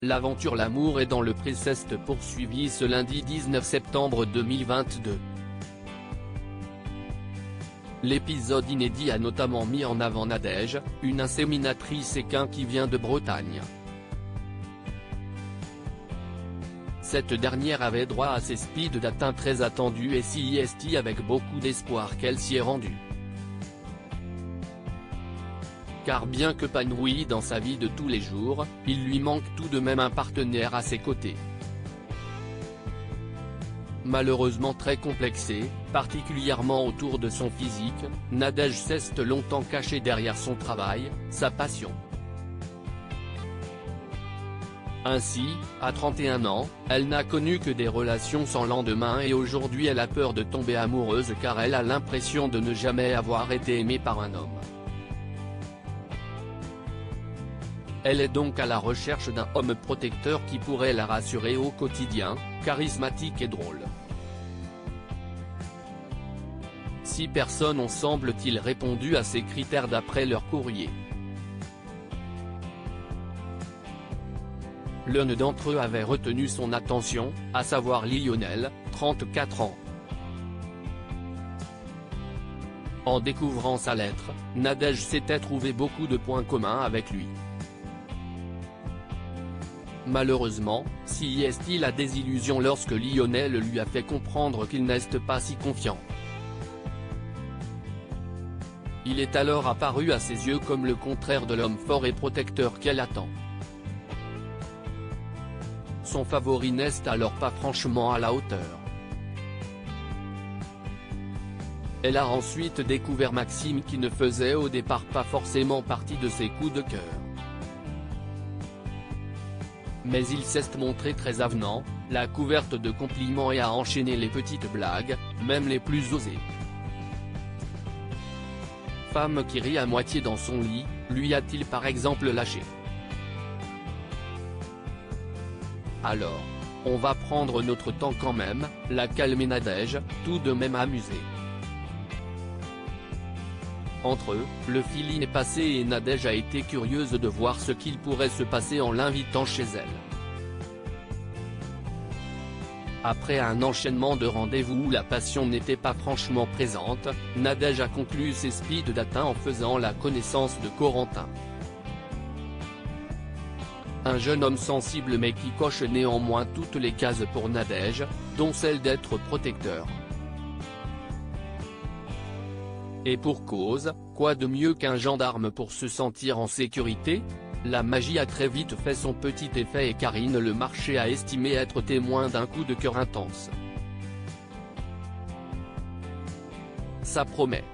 L'aventure L'amour est dans le Priceste poursuivie ce lundi 19 septembre 2022. L'épisode inédit a notamment mis en avant Nadège, une inséminatrice équine qui vient de Bretagne. Cette dernière avait droit à ses speed dating très attendus et CIST avec beaucoup d'espoir qu'elle s'y est rendue. Car bien que épanouie dans sa vie de tous les jours, il lui manque tout de même un partenaire à ses côtés. Malheureusement très complexée, particulièrement autour de son physique, Nadège s'est longtemps cachée derrière son travail, sa passion. Ainsi, à 31 ans, elle n'a connu que des relations sans lendemain et aujourd'hui elle a peur de tomber amoureuse car elle a l'impression de ne jamais avoir été aimée par un homme. Elle est donc à la recherche d'un homme protecteur qui pourrait la rassurer au quotidien, charismatique et drôle. 6 personnes ont semble-t-il répondu à ces critères d'après leur courrier. L'un d'entre eux avait retenu son attention, à savoir Lionel, 34 ans. En découvrant sa lettre, Nadège s'était trouvé beaucoup de points communs avec lui. Malheureusement, CIST la désillusion lorsque Lionel lui a fait comprendre qu'il n'est pas si confiant. Il est alors apparu à ses yeux comme le contraire de l'homme fort et protecteur qu'elle attend. Son favori n'est alors pas franchement à la hauteur. Elle a ensuite découvert Maxime qui ne faisait au départ pas forcément partie de ses coups de cœur. Mais il s'est montré très avenant, la couverte de compliments et a enchaîné les petites blagues, même les plus osées. Femme qui rit à moitié dans son lit, lui a-t-il par exemple lâché. Alors, on va prendre notre temps quand même, la calmer Nadège, tout de même amusée. Entre eux, le feeling est passé et Nadège a été curieuse de voir ce qu'il pourrait se passer en l'invitant chez elle. Après un enchaînement de rendez-vous où la passion n'était pas franchement présente, Nadège a conclu ses speed dating en faisant la connaissance de Corentin. Un jeune homme sensible mais qui coche néanmoins toutes les cases pour Nadège, dont celle d'être protecteur. Et pour cause, quoi de mieux qu'un gendarme pour se sentir en sécurité? La magie a très vite fait son petit effet et Karine Le Marchais a estimé être témoin d'un coup de cœur intense. Ça promet.